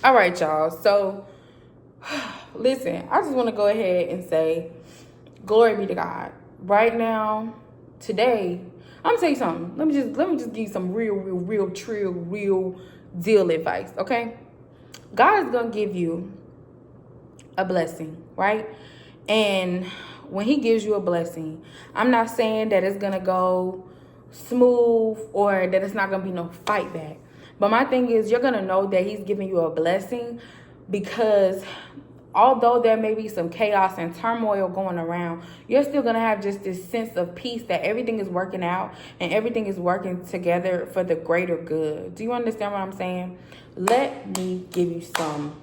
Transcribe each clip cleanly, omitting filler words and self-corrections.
All right, y'all. So, listen, I just want to go ahead and say, glory be to God. Right now, today, I'm gonna tell you something. Let me just give you some real, true, real deal advice. Okay, God is gonna give you a blessing, right? And when He gives you a blessing, I'm not saying that it's gonna go smooth or that it's not gonna be no fight back. But my thing is, you're gonna know that He's giving you a blessing because although there may be some chaos and turmoil going around, you're still going to have just this sense of peace that everything is working out and everything is working together for the greater good. Do you understand what I'm saying? Let me give you some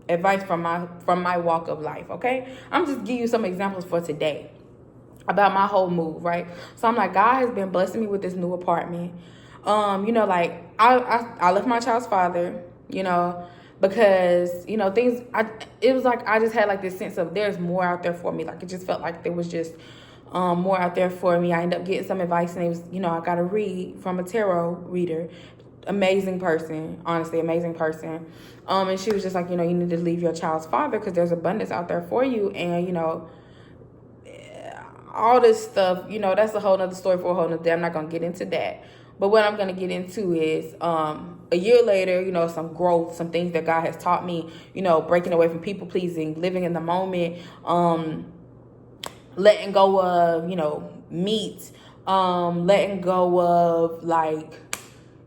advice from my walk of life, okay? I'm just giving you some examples for today about my whole move, right? So I'm like, God has been blessing me with this new apartment. Like I left my child's father, because it was like I just had like this sense of there's more out there for me. Like it just felt like there was just more out there for me. I ended up getting some advice, and it was, I got a read from a tarot reader. Amazing person, honestly, amazing person. And she was just like, you need to leave your child's father because there's abundance out there for you. And, all this stuff, that's a whole nother story for a whole nother day. I'm not going to get into that. But what I'm going to get into is a year later, some growth, some things that God has taught me, breaking away from people pleasing, living in the moment, letting go of, meat, letting go of like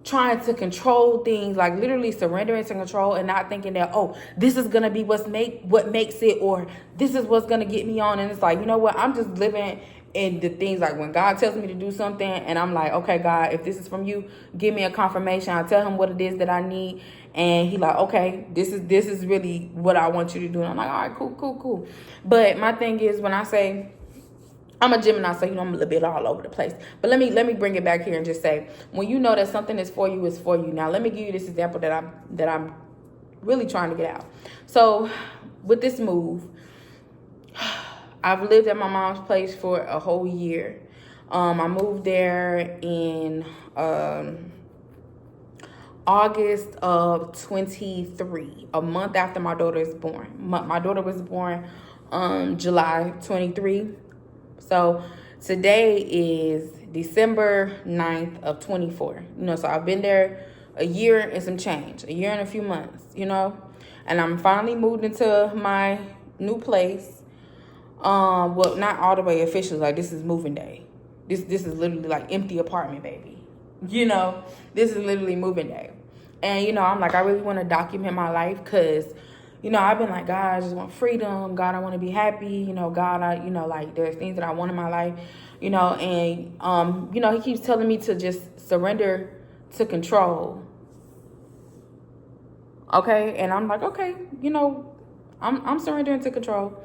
trying to control things, like literally surrendering to control and not thinking that, oh, this is going to be what makes it, or this is what's going to get me on. And it's like, you know what? I'm just living in the things like when God tells me to do something and I'm like, okay, God, if this is from you, give me a confirmation. I tell him what it is that I need. And he like, okay, this is really what I want you to do. And I'm like, all right, cool. But my thing is, when I say, I'm a Gemini, so I'm a little bit all over the place. But let me bring it back here and just say, when you know that something is for you, it's for you. Now let me give you this example that I'm really trying to get out. So with this move, I've lived at my mom's place for a whole year. I moved there in August of 23, a month after my daughter is born. My daughter was born July 23. So today is December 9th of 24. So I've been there a year and some change, a year and a few months, and I'm finally moved into my new place. Well, not all the way officially, like this is moving day. This is literally like empty apartment, baby. This is literally moving day. And, I'm like, I really want to document my life because I've been like, God, I just want freedom. God, I want to be happy. God, like there's things that I want in my life, and, he keeps telling me to just surrender to control. Okay. And I'm like, okay, I'm surrendering to control.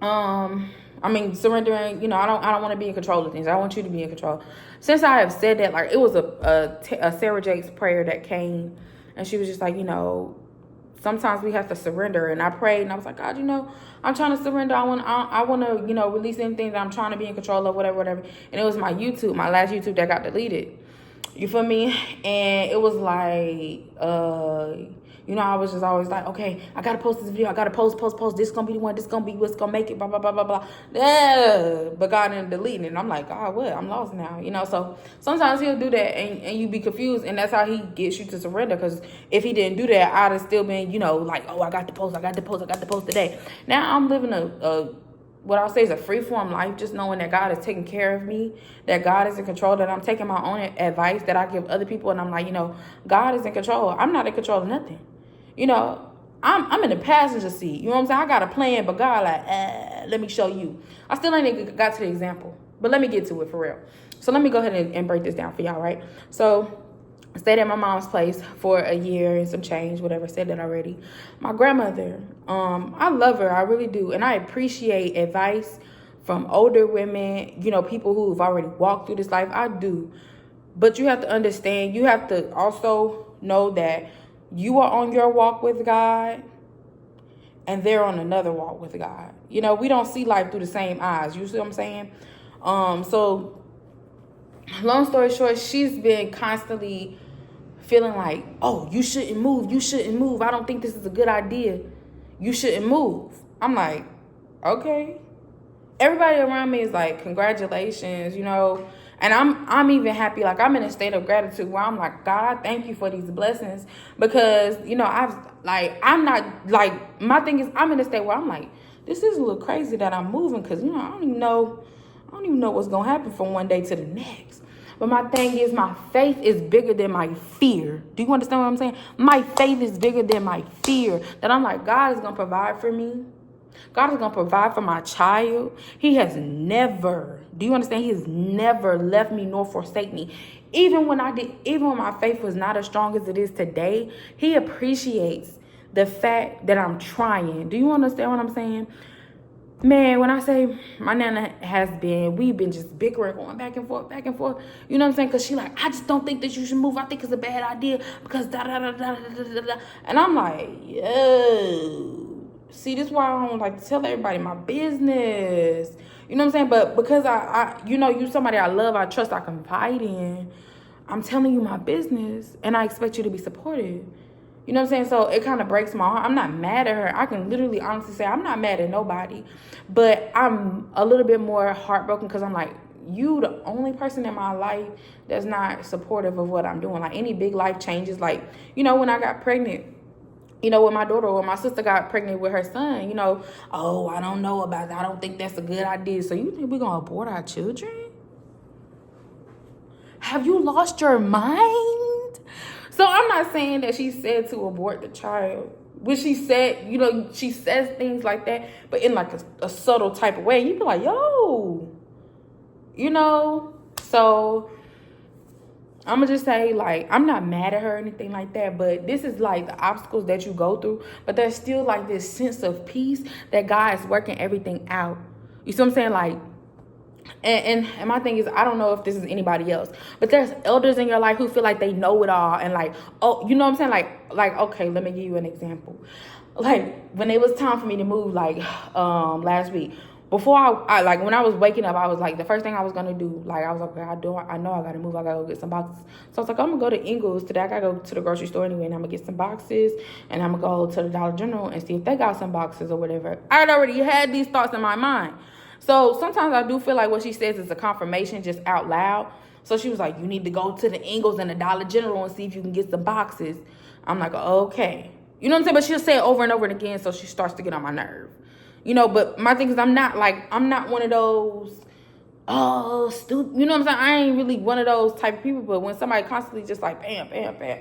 Surrendering, I don't want to be in control of things. I want you to be in control. Since I have said that, like it was a Sarah Jake's prayer that came, and she was just like, sometimes we have to surrender. And I prayed and I was like, God, I'm trying to surrender. I want to, release anything that I'm trying to be in control of, whatever. And it was my last YouTube that got deleted. You feel me? And it was like, I was just always like, okay, I got to post this video. I got to post. This is going to be the one. This is going to be what's going to make it, blah, blah, blah, blah, blah. Yeah. But God ended up deleting it. And I'm like, God, what? I'm lost now. So sometimes he'll do that and you be confused. And that's how he gets you to surrender. Because if he didn't do that, I'd have still been, like, oh, I got to post today. Now I'm living what I'll say is a free-form life, just knowing that God is taking care of me, that God is in control, that I'm taking my own advice that I give other people. And I'm like, God is in control. I'm not in control of nothing. I'm in the passenger seat. You know what I'm saying? I got a plan, but God like, let me show you. I still ain't got to the example, but let me get to it for real. So let me go ahead and break this down for y'all, right? So I stayed at my mom's place for a year and some change, whatever, said that already. My grandmother, I love her, I really do. And I appreciate advice from older women, people who've already walked through this life. I do. But you have to understand, you have to also know that you are on your walk with God and they're on another walk with God. We don't see life through the same eyes. You see what I'm saying? So long story short, she's been constantly feeling like, oh, you shouldn't move. You shouldn't move. I don't think this is a good idea. You shouldn't move. I'm like, okay. Everybody around me is like, congratulations, you know. And I'm even happy. Like, I'm in a state of gratitude where I'm like, God, I thank you for these blessings. Because, you know, I'm not, like, my thing is, I'm in a state where I'm like, this is a little crazy that I'm moving. Because, you know, I don't even know what's going to happen from one day to the next. But my thing is, my faith is bigger than my fear. Do you understand what I'm saying? My faith is bigger than my fear. That I'm like, God is going to provide for me. God is going to provide for my child. He has never, do you understand? He has never left me nor forsake me. Even when my faith was not as strong as it is today, he appreciates the fact that I'm trying. Do you understand what I'm saying? Man, when I say my nana we've been just bickering, going back and forth. You know what I'm saying? Because she like, I just don't think that you should move. I think it's a bad idea because da-da-da-da-da-da-da. And I'm like, yo. See, this is why I don't like to tell everybody my business. You know what I'm saying? But because I you know, you somebody I love, I trust, I confide in, I'm telling you my business, and I expect you to be supportive. You know what I'm saying? So it kind of breaks my heart. I'm not mad at her. I can literally honestly say I'm not mad at nobody. But I'm a little bit more heartbroken because I'm like, you the only person in my life that's not supportive of what I'm doing. Like, any big life changes, like, you know, when I got pregnant, you know, with my daughter, or my sister got pregnant with her son, you know, oh, I don't know about that. I don't think that's a good idea. So you think we're going to abort our children? Have you lost your mind? So I'm not saying that she said to abort the child. When she said, you know, she says things like that, but in like a subtle type of way. You be like, yo, you know, so I'm going to just say, like, I'm not mad at her or anything like that, but this is, like, the obstacles that you go through. But there's still, like, this sense of peace that God is working everything out. You see what I'm saying? Like, and my thing is, I don't know if this is anybody else, but there's elders in your life who feel like they know it all. And, like, oh, you know what I'm saying? Like, okay, let me give you an example. Like, when it was time for me to move, like, last week, before I like, when I was waking up, I was like, the first thing I was gonna do, like, I was like, okay, I know I gotta move. I gotta go get some boxes. So I was like, I'm gonna go to Ingles today. I gotta go to the grocery store anyway, and I'm gonna get some boxes, and I'm gonna go to the Dollar General and see if they got some boxes or whatever. I had already had these thoughts in my mind. So sometimes I do feel like what she says is a confirmation just out loud. So she was like, you need to go to the Ingles and the Dollar General and see if you can get some boxes. I'm like, okay. You know what I'm saying? But she'll say it over and over and again, so she starts to get on my nerve. You know, but my thing is, I'm not one of those, oh, stupid. You know what I'm saying? I ain't really one of those type of people. But when somebody constantly just like, bam, bam, bam,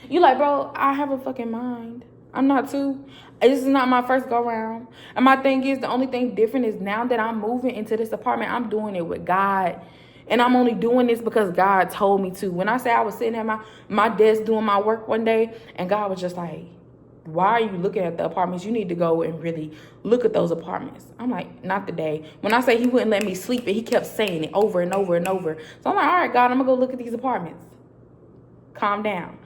you like, bro, I have a fucking mind. I'm not too. This is not my first go round. And my thing is, the only thing different is now that I'm moving into this apartment, I'm doing it with God. And I'm only doing this because God told me to. When I say I was sitting at my desk doing my work one day, and God was just like, why are you looking at the apartments? You need to go and really look at those apartments. I'm like, not today. When I say he wouldn't let me sleep, and he kept saying it over and over and over. So I'm like, all right, God, I'm going to go look at these apartments. Calm down.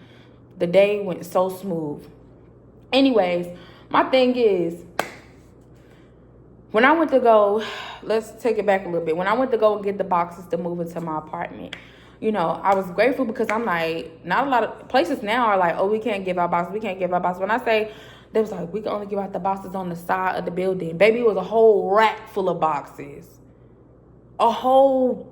The day went so smooth. Anyways, my thing is, when I went to go, let's take it back a little bit. When I went to go and get the boxes to move into my apartment, you know, I was grateful because I'm like, not a lot of places now are like, oh, we can't give out boxes. We can't give out boxes. When I say, they was like, we can only give out the boxes on the side of the building. Baby, it was a whole rack full of boxes. A whole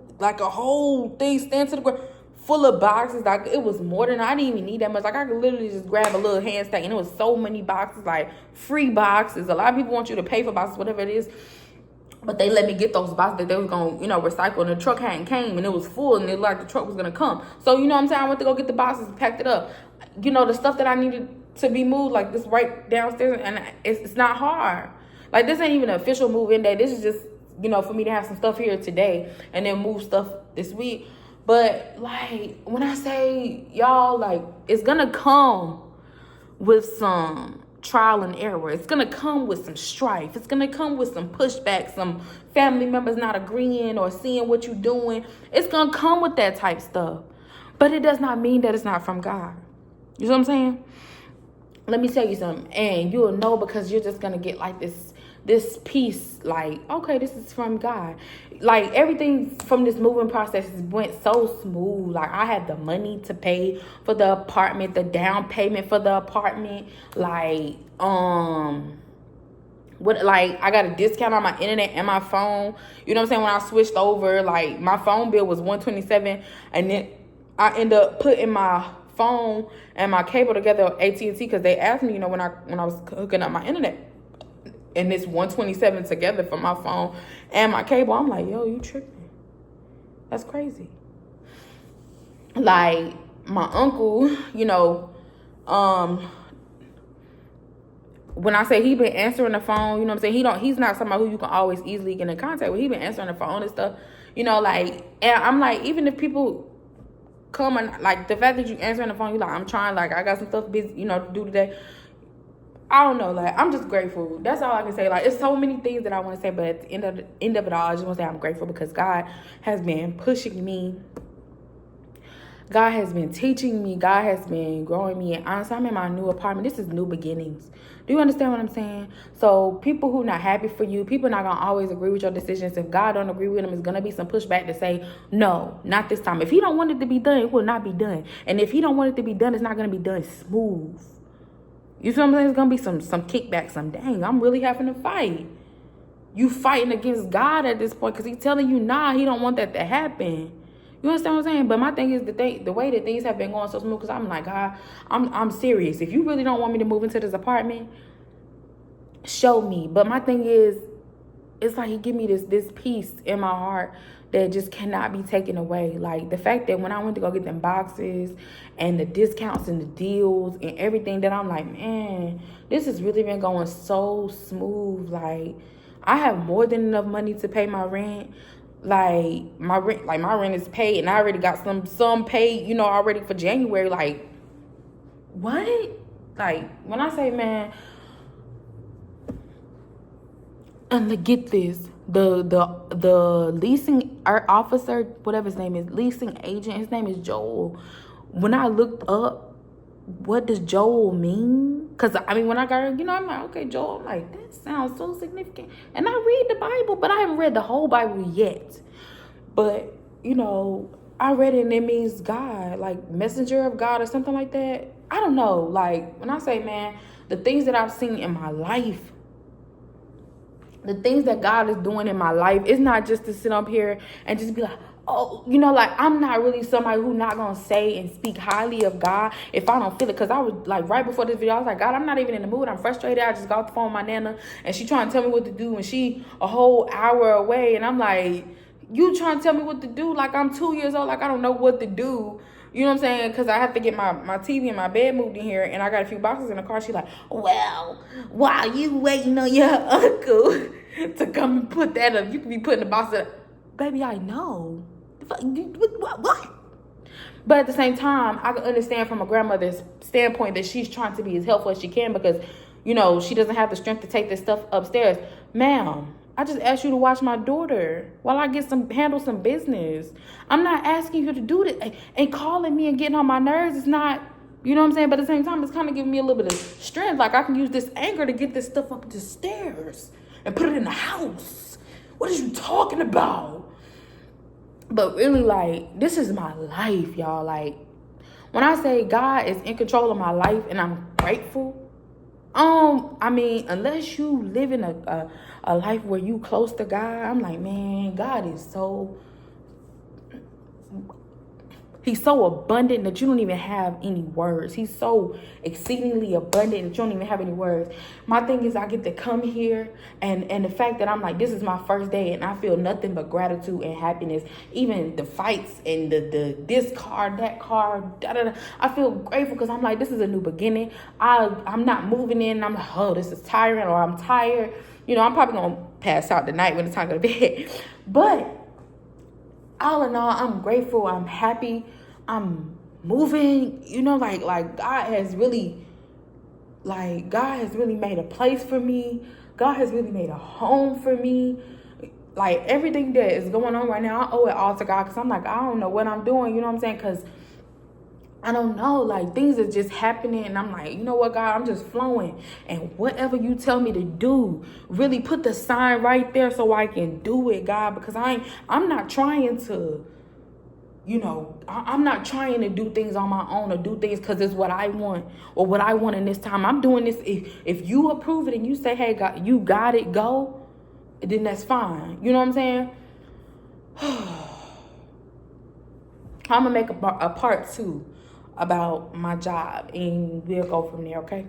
thing stand to the ground full of boxes. Like, it was more than, I didn't even need that much. Like, I could literally just grab a little hand stack, and it was so many boxes, like free boxes. A lot of people want you to pay for boxes, whatever it is. But they let me get those boxes that they was going to, you know, recycle. And the truck hadn't came, and it was full, and it like the truck was going to come. So, you know what I'm saying? I went to go get the boxes and packed it up. You know, the stuff that I needed to be moved, like this right downstairs, and it's not hard. Like, this ain't even an official move-in day. This is just, you know, for me to have some stuff here today and then move stuff this week. But, like, when I say, y'all, like, it's going to come with some trial and error. It's going to come with some strife. It's going to come with some pushback, some family members not agreeing or seeing what you're doing. It's going to come with that type stuff. But it does not mean that it's not from God. You know what I'm saying? Let me tell you something. And you'll know because you're just going to get like this this peace, like, okay, this is from God. Like, everything from this moving process went so smooth. Like, I had the money to pay for the apartment, the down payment for the apartment. Like, I got a discount on my internet and my phone. You know what I'm saying? When I switched over, like, my phone bill was $127, and then I ended up putting my phone and my cable together at AT&T, because they asked me, you know, when I was hooking up my internet, and it's $127 together for my phone and my cable. I'm like, yo, you tripping? That's crazy. Like, my uncle, you know, when I say he been answering the phone, you know what I'm saying? He's not somebody who you can always easily get in contact with. He been answering the phone and stuff, you know, like, and I'm like, even if people come and, like, the fact that you answering the phone, you like, I'm trying, like, I got some stuff busy, you know, to do today. I don't know, like, I'm just grateful. That's all I can say. Like, it's so many things that I want to say, but at the end of it all, I just want to say I'm grateful, because God has been pushing me. God has been teaching me. God has been growing me. And honestly, I'm in my new apartment. This is new beginnings. Do you understand what I'm saying? So people who not happy for you, people not going to always agree with your decisions. If God don't agree with them, it's going to be some pushback to say, no, not this time. If he don't want it to be done, it will not be done. And if he don't want it to be done, it's not going to be done smooth. You feel what I'm saying? It's going to be some kickback, some dang, I'm really having to fight. You fighting against God at this point, because he's telling you, nah, he don't want that to happen. You understand what I'm saying? But my thing is the way that things have been going so smooth, because I'm like, God, I'm serious. If you really don't want me to move into this apartment, show me. But my thing is, it's like he give me this peace in my heart that just cannot be taken away. Like, the fact that when I went to go get them boxes and the discounts and the deals and everything, that I'm like, man, this has really been going so smooth. Like, I have more than enough money to pay my rent. Like, my rent is paid, and I already got some paid, you know, already for January. Like, what? Like, when I say, man, and get this, the leasing officer, whatever his name is, leasing agent, his name is Joel. When I looked up, what does Joel mean? Because, I mean, when I got, you know, I'm like, okay, Joel, I'm like, that sounds so significant. And I read the Bible, but I haven't read the whole Bible yet. But, you know, I read it, and it means God, like messenger of God or something like that. I don't know. Like, when I say, man, the things that I've seen in my life, the things that God is doing in my life, it's not just to sit up here and just be like, oh, you know, like, I'm not really somebody who's not going to say and speak highly of God if I don't feel it. Because I was, like, right before this video, I was like, God, I'm not even in the mood. I'm frustrated. I just got off the phone with my Nana, and she trying to tell me what to do, and she a whole hour away. And I'm like, you trying to tell me what to do? Like, I'm 2 years old. Like, I don't know what to do. You know what I'm saying? Because I have to get my TV and my bed moved in here, and I got a few boxes in the car. She's like, well, while you waiting on your uncle to come and put that up, you can be putting the boxes up. Baby, I know. What? But at the same time, I can understand from a grandmother's standpoint that she's trying to be as helpful as she can, because, you know, she doesn't have the strength to take this stuff upstairs. Ma'am, I just asked you to watch my daughter while I handle some business. I'm not asking you to do this. And calling me and getting on my nerves is not, you know what I'm saying? But at the same time, it's kind of giving me a little bit of strength. Like, I can use this anger to get this stuff up the stairs and put it in the house. What are you talking about? But really, like, this is my life, y'all. Like, when I say God is in control of my life and I'm grateful, I mean, unless you live in a life where you close to God, I'm like, man, God is He's so abundant that you don't even have any words. He's so exceedingly abundant that you don't even have any words. My thing is, I get to come here, and the fact that I'm like, this is my first day, and I feel nothing but gratitude and happiness. Even the fights and this car, that car, da-da-da. I feel grateful because I'm like, this is a new beginning. I'm not moving in, and I'm like, oh, this is tiring, or I'm tired. You know, I'm probably going to pass out tonight when it's time to go to bed. But all in all, I'm grateful. I'm happy. I'm moving. You know, like God has really made a place for me. God has really made a home for me. Like, everything that is going on right now, I owe it all to God, because I'm like, I don't know what I'm doing. You know what I'm saying? Because I don't know, like things are just happening, and I'm like, you know what, God, I'm just flowing, and whatever you tell me to do, really put the sign right there so I can do it, God, because I'm not trying to, I'm not trying to do things on my own or do things because it's what I want or what I want in this time. I'm doing this. If you approve it and you say, hey, God, you got it, go, then that's fine. You know what I'm saying? I'm going to make a part 2 about my job, and we'll go from there, okay?